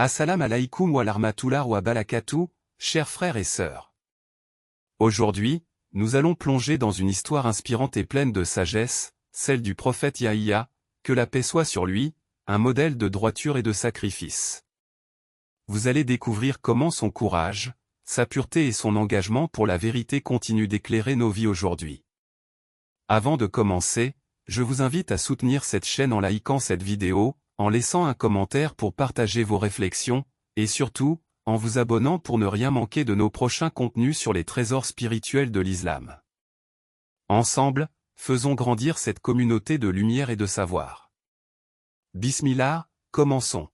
Assalam alaikum wa rahmatullah wa barakatuh, chers frères et sœurs. Aujourd'hui, nous allons plonger dans une histoire inspirante et pleine de sagesse, celle du prophète Yahya, que la paix soit sur lui, un modèle de droiture et de sacrifice. Vous allez découvrir comment son courage, sa pureté et son engagement pour la vérité continuent d'éclairer nos vies aujourd'hui. Avant de commencer, je vous invite à soutenir cette chaîne en likant cette vidéo, en laissant un commentaire pour partager vos réflexions, et surtout, en vous abonnant pour ne rien manquer de nos prochains contenus sur les trésors spirituels de l'islam. Ensemble, faisons grandir cette communauté de lumière et de savoir. Bismillah, commençons.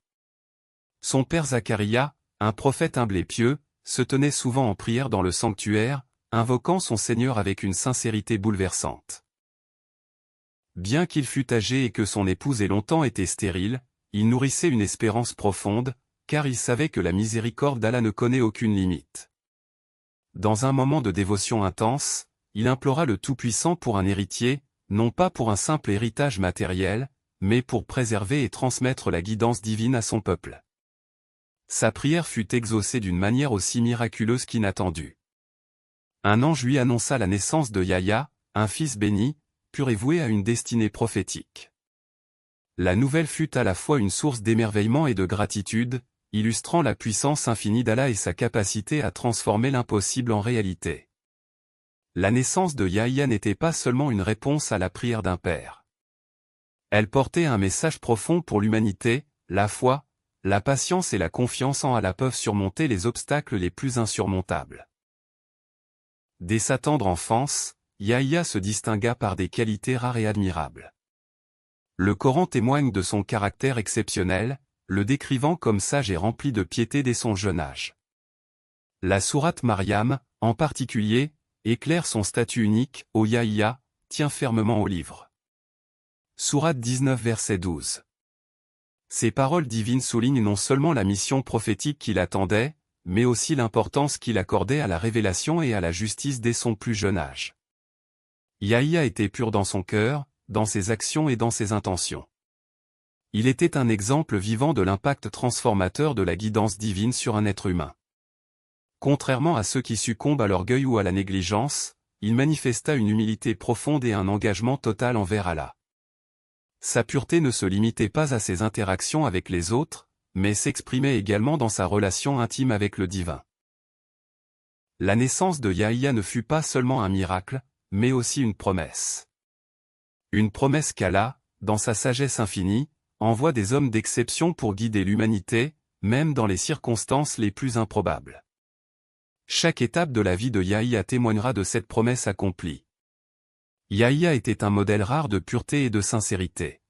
Son père Zacharia, un prophète humble et pieux, se tenait souvent en prière dans le sanctuaire, invoquant son Seigneur avec une sincérité bouleversante. Bien qu'il fût âgé et que son épouse ait longtemps été stérile, il nourrissait une espérance profonde, car il savait que la miséricorde d'Allah ne connaît aucune limite. Dans un moment de dévotion intense, il implora le Tout-Puissant pour un héritier, non pas pour un simple héritage matériel, mais pour préserver et transmettre la guidance divine à son peuple. Sa prière fut exaucée d'une manière aussi miraculeuse qu'inattendue. Un ange lui annonça la naissance de Yahya, un fils béni, pur et voué à une destinée prophétique. La nouvelle fut à la fois une source d'émerveillement et de gratitude, illustrant la puissance infinie d'Allah et sa capacité à transformer l'impossible en réalité. La naissance de Yahya n'était pas seulement une réponse à la prière d'un père. Elle portait un message profond pour l'humanité, la foi, la patience et la confiance en Allah peuvent surmonter les obstacles les plus insurmontables. Dès sa tendre enfance, Yahya se distingua par des qualités rares et admirables. Le Coran témoigne de son caractère exceptionnel, le décrivant comme sage et rempli de piété dès son jeune âge. La sourate Maryam, en particulier, éclaire son statut unique, ô Yahya, tient fermement au livre. Sourate 19 verset 12. Ces paroles divines soulignent non seulement la mission prophétique qu'il attendait, mais aussi l'importance qu'il accordait à la révélation et à la justice dès son plus jeune âge. Yahya était pur dans son cœur, dans ses actions et dans ses intentions. Il était un exemple vivant de l'impact transformateur de la guidance divine sur un être humain. Contrairement à ceux qui succombent à l'orgueil ou à la négligence, il manifesta une humilité profonde et un engagement total envers Allah. Sa pureté ne se limitait pas à ses interactions avec les autres, mais s'exprimait également dans sa relation intime avec le divin. La naissance de Yahya ne fut pas seulement un miracle, mais aussi une promesse. Une promesse qu'Allah, dans sa sagesse infinie, envoie des hommes d'exception pour guider l'humanité, même dans les circonstances les plus improbables. Chaque étape de la vie de Yahya témoignera de cette promesse accomplie. Yahya était un modèle rare de pureté et de sincérité.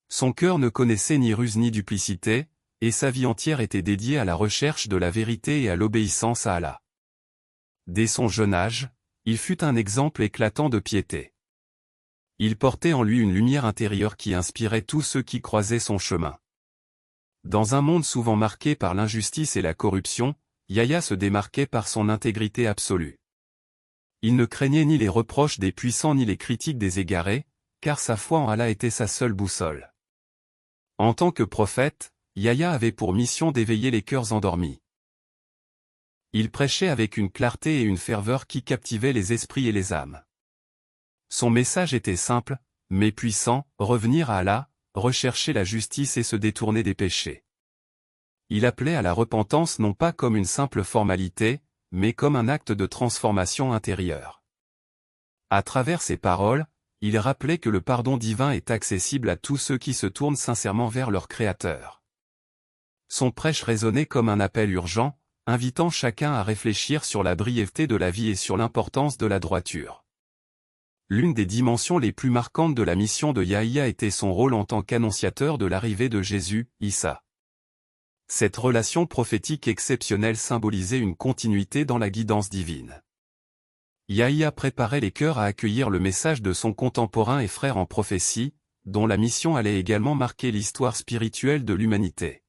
Son cœur ne connaissait ni ruse ni duplicité, et sa vie entière était dédiée à la recherche de la vérité et à l'obéissance à Allah. Dès son jeune âge, il fut un exemple éclatant de piété. Il portait en lui une lumière intérieure qui inspirait tous ceux qui croisaient son chemin. Dans un monde souvent marqué par l'injustice et la corruption, Yahya se démarquait par son intégrité absolue. Il ne craignait ni les reproches des puissants ni les critiques des égarés, car sa foi en Allah était sa seule boussole. En tant que prophète, Yahya avait pour mission d'éveiller les cœurs endormis. Il prêchait avec une clarté et une ferveur qui captivaient les esprits et les âmes. Son message était simple, mais puissant, revenir à Allah, rechercher la justice et se détourner des péchés. Il appelait à la repentance non pas comme une simple formalité, mais comme un acte de transformation intérieure. À travers ses paroles, il rappelait que le pardon divin est accessible à tous ceux qui se tournent sincèrement vers leur Créateur. Son prêche résonnait comme un appel urgent, invitant chacun à réfléchir sur la brièveté de la vie et sur l'importance de la droiture. L'une des dimensions les plus marquantes de la mission de Yahya était son rôle en tant qu'annonciateur de l'arrivée de Jésus, Issa. Cette relation prophétique exceptionnelle symbolisait une continuité dans la guidance divine. Yahya préparait les cœurs à accueillir le message de son contemporain et frère en prophétie, dont la mission allait également marquer l'histoire spirituelle de l'humanité.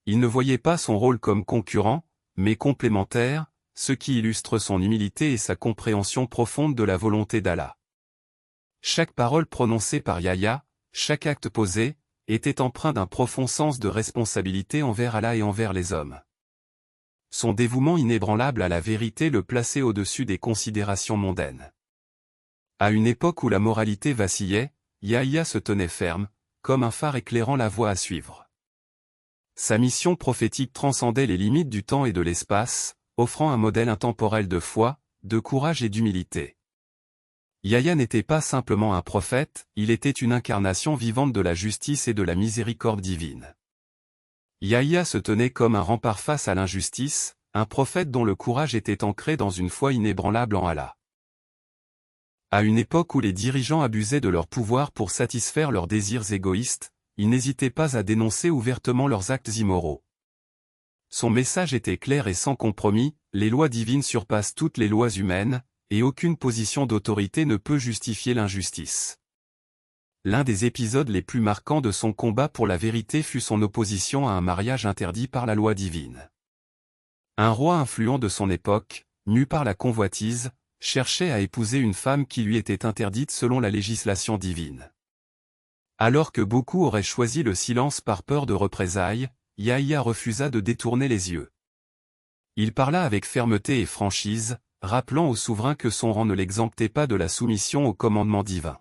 Il ne voyait pas son rôle comme concurrent, mais complémentaire, ce qui illustre son humilité et sa compréhension profonde de la volonté d'Allah. Chaque parole prononcée par Yahya, chaque acte posé, était empreint d'un profond sens de responsabilité envers Allah et envers les hommes. Son dévouement inébranlable à la vérité le plaçait au-dessus des considérations mondaines. À une époque où la moralité vacillait, Yahya se tenait ferme, comme un phare éclairant la voie à suivre. Sa mission prophétique transcendait les limites du temps et de l'espace, offrant un modèle intemporel de foi, de courage et d'humilité. Yahya n'était pas simplement un prophète, il était une incarnation vivante de la justice et de la miséricorde divine. Yahya se tenait comme un rempart face à l'injustice, un prophète dont le courage était ancré dans une foi inébranlable en Allah. À une époque où les dirigeants abusaient de leur pouvoir pour satisfaire leurs désirs égoïstes, ils n'hésitaient pas à dénoncer ouvertement leurs actes immoraux. Son message était clair et sans compromis, les lois divines surpassent toutes les lois humaines, et aucune position d'autorité ne peut justifier l'injustice. L'un des épisodes les plus marquants de son combat pour la vérité fut son opposition à un mariage interdit par la loi divine. Un roi influent de son époque, mu par la convoitise, cherchait à épouser une femme qui lui était interdite selon la législation divine. Alors que beaucoup auraient choisi le silence par peur de représailles, Yahya refusa de détourner les yeux. Il parla avec fermeté et franchise, rappelant au souverain que son rang ne l'exemptait pas de la soumission au commandement divin.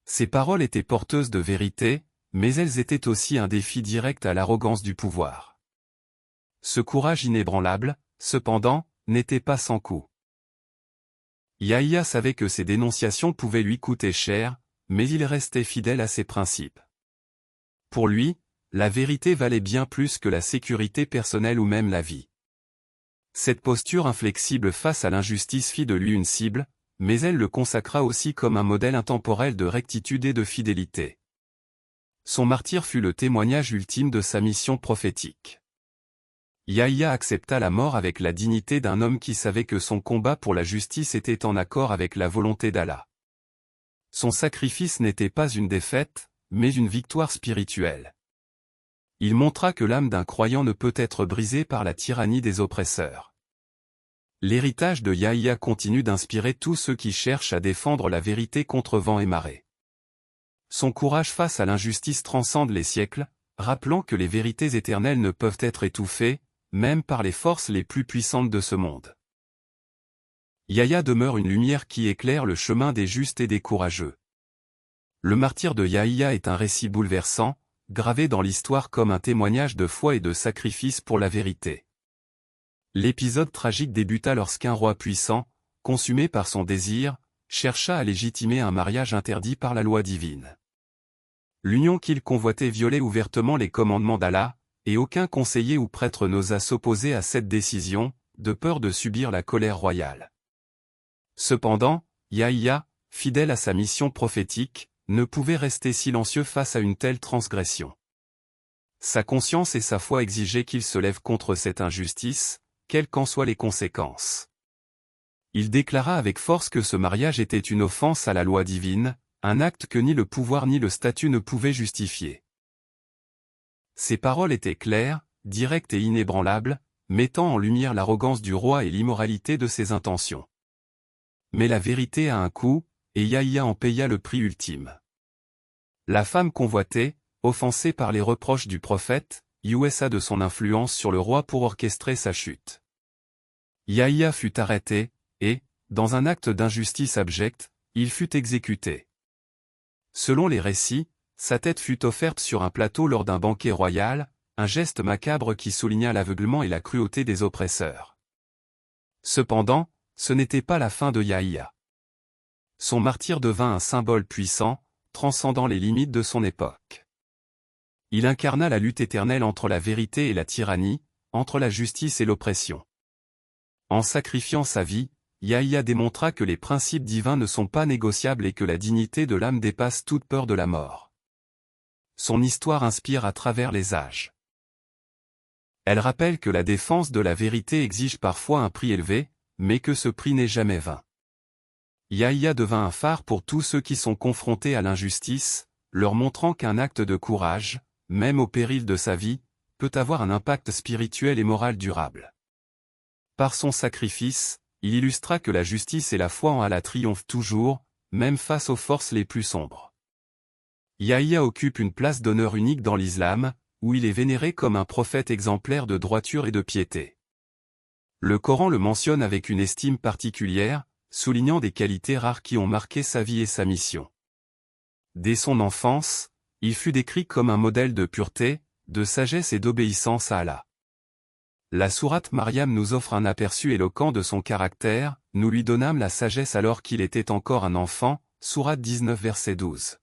Ses paroles étaient porteuses de vérité, mais elles étaient aussi un défi direct à l'arrogance du pouvoir. Ce courage inébranlable, cependant, n'était pas sans coût. Yahya savait que ses dénonciations pouvaient lui coûter cher, mais il restait fidèle à ses principes. Pour lui, la vérité valait bien plus que la sécurité personnelle ou même la vie. Cette posture inflexible face à l'injustice fit de lui une cible, mais elle le consacra aussi comme un modèle intemporel de rectitude et de fidélité. Son martyre fut le témoignage ultime de sa mission prophétique. Yahya accepta la mort avec la dignité d'un homme qui savait que son combat pour la justice était en accord avec la volonté d'Allah. Son sacrifice n'était pas une défaite, mais une victoire spirituelle. Il montra que l'âme d'un croyant ne peut être brisée par la tyrannie des oppresseurs. L'héritage de Yahya continue d'inspirer tous ceux qui cherchent à défendre la vérité contre vent et marée. Son courage face à l'injustice transcende les siècles, rappelant que les vérités éternelles ne peuvent être étouffées, même par les forces les plus puissantes de ce monde. Yahya demeure une lumière qui éclaire le chemin des justes et des courageux. Le martyre de Yahya est un récit bouleversant, gravé dans l'histoire comme un témoignage de foi et de sacrifice pour la vérité. L'épisode tragique débuta lorsqu'un roi puissant, consumé par son désir, chercha à légitimer un mariage interdit par la loi divine. L'union qu'il convoitait violait ouvertement les commandements d'Allah, et aucun conseiller ou prêtre n'osa s'opposer à cette décision, de peur de subir la colère royale. Cependant, Yahya, fidèle à sa mission prophétique, ne pouvait rester silencieux face à une telle transgression. Sa conscience et sa foi exigeaient qu'il se lève contre cette injustice, quelles qu'en soient les conséquences. Il déclara avec force que ce mariage était une offense à la loi divine, un acte que ni le pouvoir ni le statut ne pouvaient justifier. Ses paroles étaient claires, directes et inébranlables, mettant en lumière l'arrogance du roi et l'immoralité de ses intentions. Mais la vérité a un coût, et Yahya en paya le prix ultime. La femme convoitée, offensée par les reproches du prophète, usa de son influence sur le roi pour orchestrer sa chute. Yahya fut arrêté, et, dans un acte d'injustice abjecte, il fut exécuté. Selon les récits, sa tête fut offerte sur un plateau lors d'un banquet royal, un geste macabre qui souligna l'aveuglement et la cruauté des oppresseurs. Cependant, ce n'était pas la fin de Yahya. Son martyre devint un symbole puissant, transcendant les limites de son époque. Il incarna la lutte éternelle entre la vérité et la tyrannie, entre la justice et l'oppression. En sacrifiant sa vie, Yahya démontra que les principes divins ne sont pas négociables et que la dignité de l'âme dépasse toute peur de la mort. Son histoire inspire à travers les âges. Elle rappelle que la défense de la vérité exige parfois un prix élevé, mais que ce prix n'est jamais vain. Yahya devint un phare pour tous ceux qui sont confrontés à l'injustice, leur montrant qu'un acte de courage, même au péril de sa vie, peut avoir un impact spirituel et moral durable. Par son sacrifice, il illustra que la justice et la foi en Allah triomphent toujours, même face aux forces les plus sombres. Yahya occupe une place d'honneur unique dans l'islam, où il est vénéré comme un prophète exemplaire de droiture et de piété. Le Coran le mentionne avec une estime particulière, soulignant des qualités rares qui ont marqué sa vie et sa mission. Dès son enfance, il fut décrit comme un modèle de pureté, de sagesse et d'obéissance à Allah. La sourate Maryam nous offre un aperçu éloquent de son caractère, nous lui donnâmes la sagesse alors qu'il était encore un enfant, sourate 19 verset 12.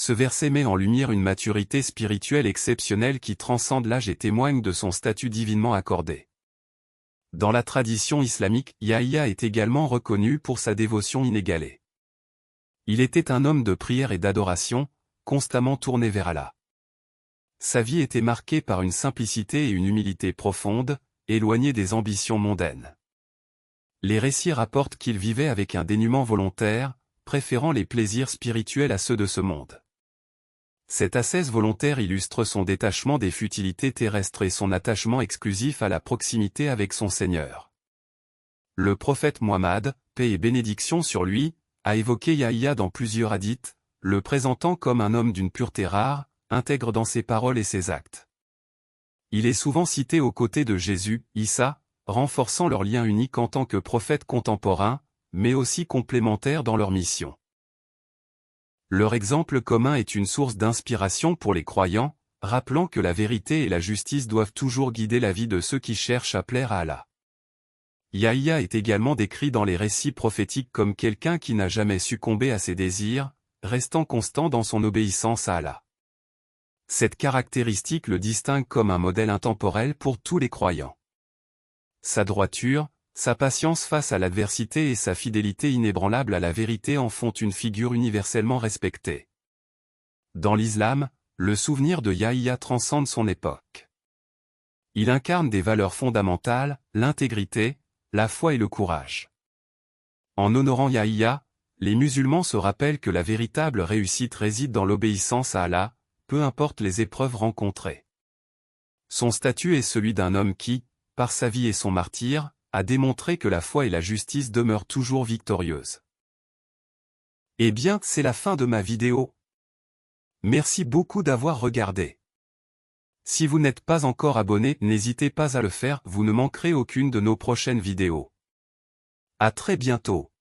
Ce verset met en lumière une maturité spirituelle exceptionnelle qui transcende l'âge et témoigne de son statut divinement accordé. Dans la tradition islamique, Yahya est également reconnu pour sa dévotion inégalée. Il était un homme de prière et d'adoration, constamment tourné vers Allah. Sa vie était marquée par une simplicité et une humilité profonde, éloignée des ambitions mondaines. Les récits rapportent qu'il vivait avec un dénuement volontaire, préférant les plaisirs spirituels à ceux de ce monde. Cette ascèse volontaire illustre son détachement des futilités terrestres et son attachement exclusif à la proximité avec son Seigneur. Le prophète Muhammad, paix et bénédiction sur lui, a évoqué Yahya dans plusieurs hadiths, le présentant comme un homme d'une pureté rare, intègre dans ses paroles et ses actes. Il est souvent cité aux côtés de Jésus, Issa, renforçant leur lien unique en tant que prophètes contemporains, mais aussi complémentaires dans leur mission. Leur exemple commun est une source d'inspiration pour les croyants, rappelant que la vérité et la justice doivent toujours guider la vie de ceux qui cherchent à plaire à Allah. Yahya est également décrit dans les récits prophétiques comme quelqu'un qui n'a jamais succombé à ses désirs, restant constant dans son obéissance à Allah. Cette caractéristique le distingue comme un modèle intemporel pour tous les croyants. Sa droiture, sa patience face à l'adversité et sa fidélité inébranlable à la vérité en font une figure universellement respectée. Dans l'islam, le souvenir de Yahya transcende son époque. Il incarne des valeurs fondamentales, l'intégrité, la foi et le courage. En honorant Yahya, les musulmans se rappellent que la véritable réussite réside dans l'obéissance à Allah, peu importe les épreuves rencontrées. Son statut est celui d'un homme qui, par sa vie et son martyre, a démontré que la foi et la justice demeurent toujours victorieuses. Eh bien, c'est la fin de ma vidéo. Merci beaucoup d'avoir regardé. Si vous n'êtes pas encore abonné, n'hésitez pas à le faire, vous ne manquerez aucune de nos prochaines vidéos. À très bientôt.